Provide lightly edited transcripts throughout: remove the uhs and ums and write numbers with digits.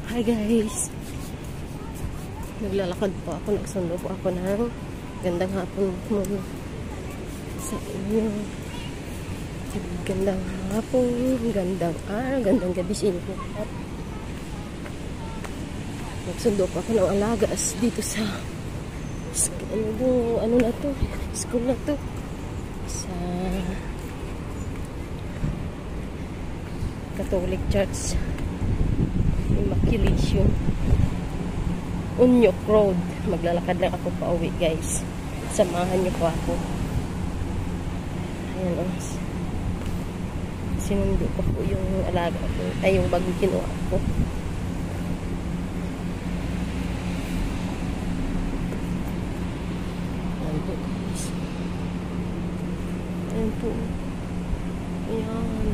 Hi guys! Naglalakad po ako, nagsundo po ako ng gandang hapon mo sa inyo. Gandang hapon, gandang araw, gandang gabi sa inyo. Nagsundo po ako ng alagas dito sa ano na to, school na to, sa Catholic Church Immaculation Unyok Road. Maglalakad lang ako pa uwi guys, samahan niyo po ako. Ayan o, sinundo ko po yung alaga ko, ay yung bagong kinuha ko. Ayan po guys, ayan po, ayan.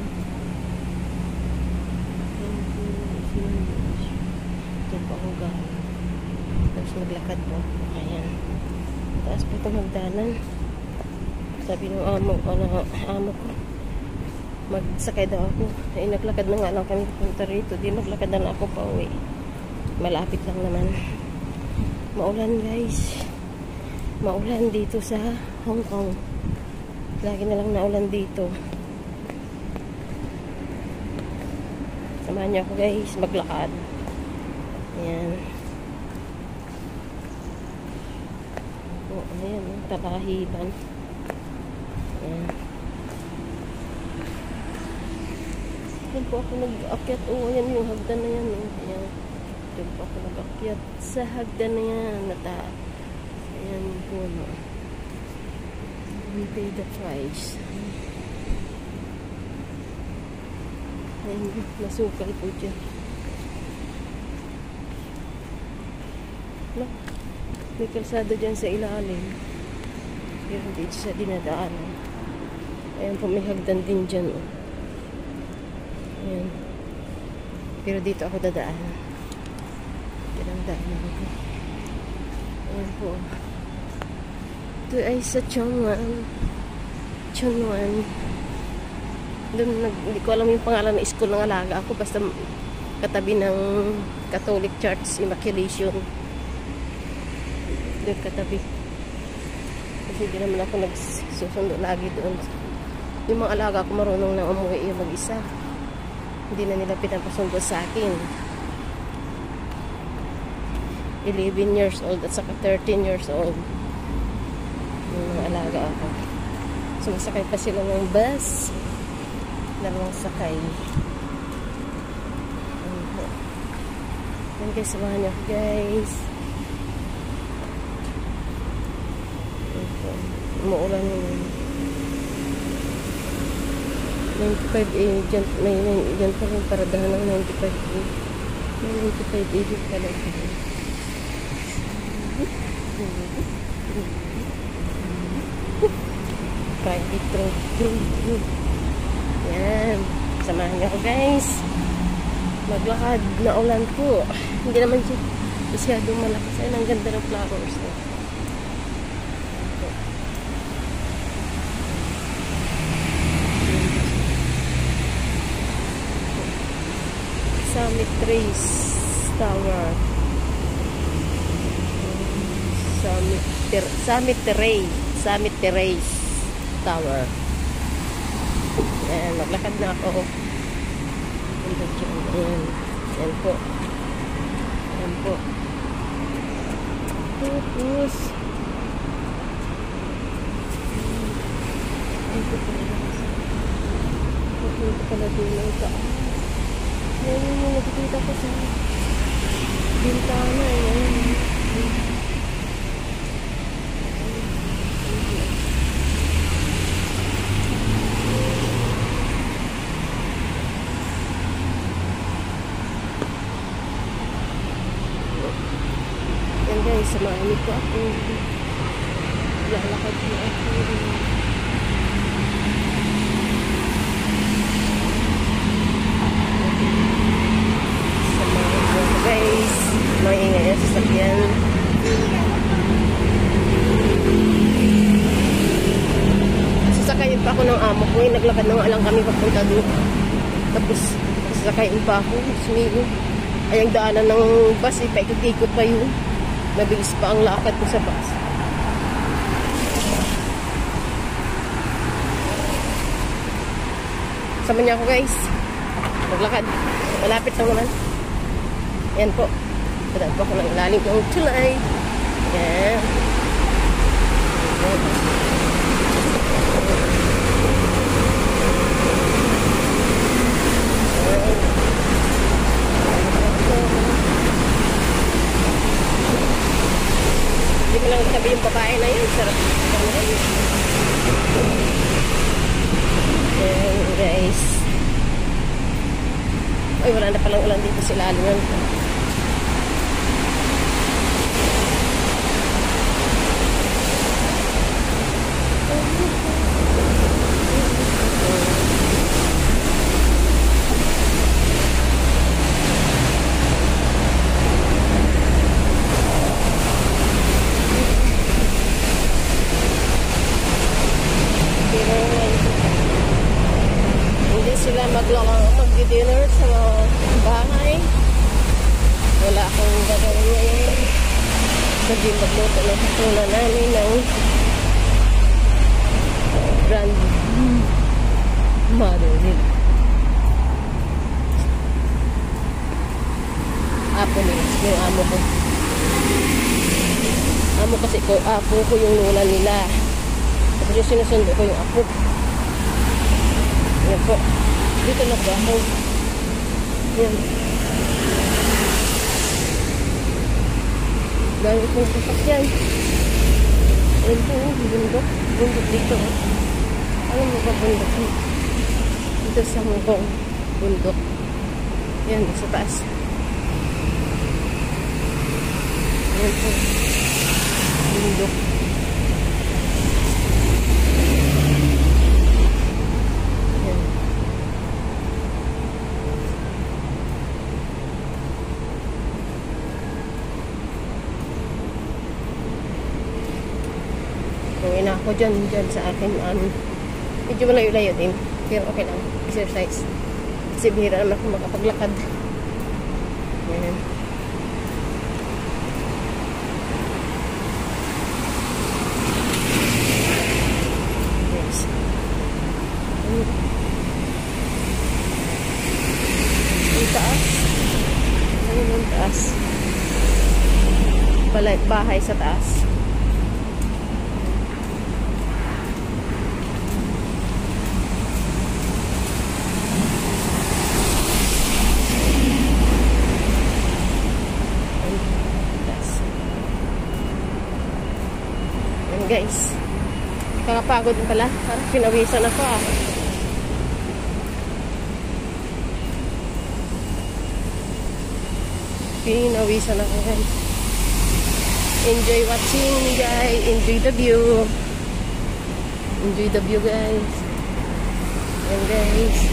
Tapos maglakad po. Ayan. Taas po itong hagdanan. Sabi ng amo ko, magsakay daw ako. Ay, naglakad na nga lang kami punta rito. Di maglakad na lang ako pa uwi. Malapit lang naman. Maulan guys. Maulan dito sa Hong Kong. Lagi na lang naulan dito. Samahan niyo ako guys, maglakad. Ayan. Oh, ayan, talahiban. Ayan. Ayan po ako nag-akyat. Oh, ayan yung hagdan na yan. Oh. Ayan. Ayan po ako nag-akyat sa hagdan na yan. Ayan po, no. We pay the price. Ayan, masukal po dyan. No? May kalsada dyan sa ilalim. Pero dito sa dinadaanan. Ayan po, may hagdan din dyan. Oh. Ayan. Pero dito ako dadaan. Dinadaanan ako. Ayan po. Ito ay sa Chongwan. Chongwan. Doon, hindi ko alam yung pangalan ng school ng alaga ako. Basta katabi ng Catholic Church Immaculation. Doon katabi. Kasi hindi naman ako nagsusundo lagi doon. Yung mga alaga ko marunong na umuwi yung mag-isa. Hindi na nila pinapasundo sa akin. 11 years old at saka 13 years old. Yung mga alaga ako. Sumasakay pa sila ng bus. Dalawang sakay. Ayan guys, samahan niyo ako guys. Umuulan yun. 95 eh, dyan pa rin paradahan ng 95 eh. May 95 eh, dito pala ito. Private road. Yan. Samahan niyo ako guys. Maglakad na ulan po. Hindi naman siya masyadong malakas. Ayun, ang ganda ng flowers. Summit Terrace Tower. Summit Terrace Tower. Ayan, maglakad na ako. Ayan. Ayan po. Ayan po. Tapos ito pala din ito. Ayan yung nakikita ko sa bintana. Ayan. Ayan guys, samahan niyo po ako. Lalakad po ako. Guys, maingay ang sasakyan. Sasakayin pa ako ng amo ko. Naglakad na nga lang kami papunta doon. Tapos sasakayin pa ako. Sumigo. Ay, ang daanan ng bus, paikot-ikot pa yun. Mabilis pa ang lakad ko sa bus. Sama niya ako guys. Maglakad. Malapit lang naman. Yan po. Padaan po ako ng ilalim ng tulay. Yan. Hindi mo lang sabi yung babae na yun. Sarap. Yan guys. Ay, wala na palang ulan dito sa ilalim yan. Hindi sila mag-dinner sa bahay. Wala akong gagawin ngayon. Sabi magluto ng patulan namin ng grandmother nila. Apo nila, yung amo ko. Amo kasi ko, apo ko yung lula nila. Tapos yung sinusundo ko yung apo. Yan po. Dito na ba ako? Yan. Dahil pong sasakyan. Yan po, bundok. Bundok dito. Alam mo ba bundok? Dito sa Hongkong. Bundok. Yan, sa taas. Yan po. Bundok. Uwi na ako dyan sa akin. Medyo malayo-layo din. Pero okay lang. Exercise. Kasi bihira naman ako makapaglakad. Ayan. Yes. Ang taas. Ano yung taas? Bahay sa taas. Guys, kakapagod din pala. Parang pinawisan ako Pinawisan ako guys. Enjoy watching guys. Enjoy the view. Enjoy the view guys. Ayan guys.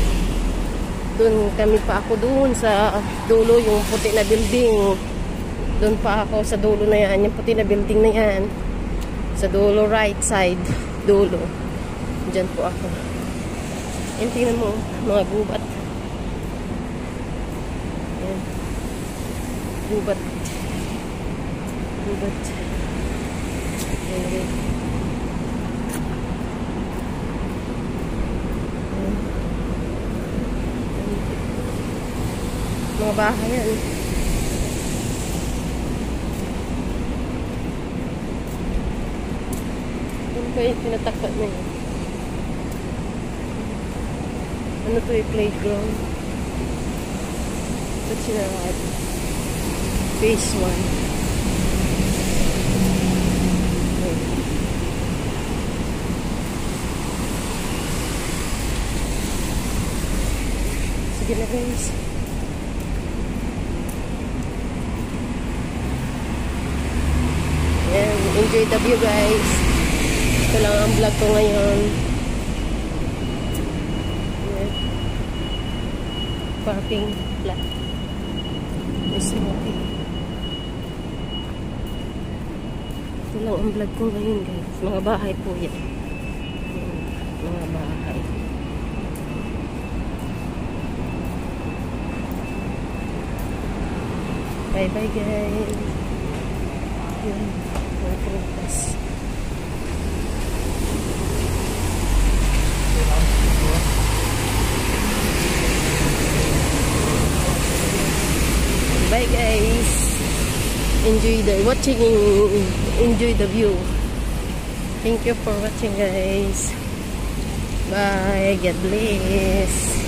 Doon kami pa ako doon sa dulo yung puti na building. Doon pa ako sa dulo na yan. Yung puti na building na yan. Sa dulo, right side. Dulo. Diyan po ako. Yan, tingnan mo. Mga gubat. Yan. Gubat. Gubat. Yan, yan. Yan. Mga bahay yan. Kaya tinatakpat na yun. Ano to yung playground? Ba't sinarad? Phase 1. Sige na guys. Yan, enjoy the view guys. Ito lang ang vlog ko ngayon. Ayan. Parking lot. Smoking. Ito lang ang vlog ko ngayon guys. Mga bahay po yan. Mga bahay. Bye bye guys. Yun, mga prutas. Bye guys. Enjoy the view. Thank you for watching guys. Bye. God bless.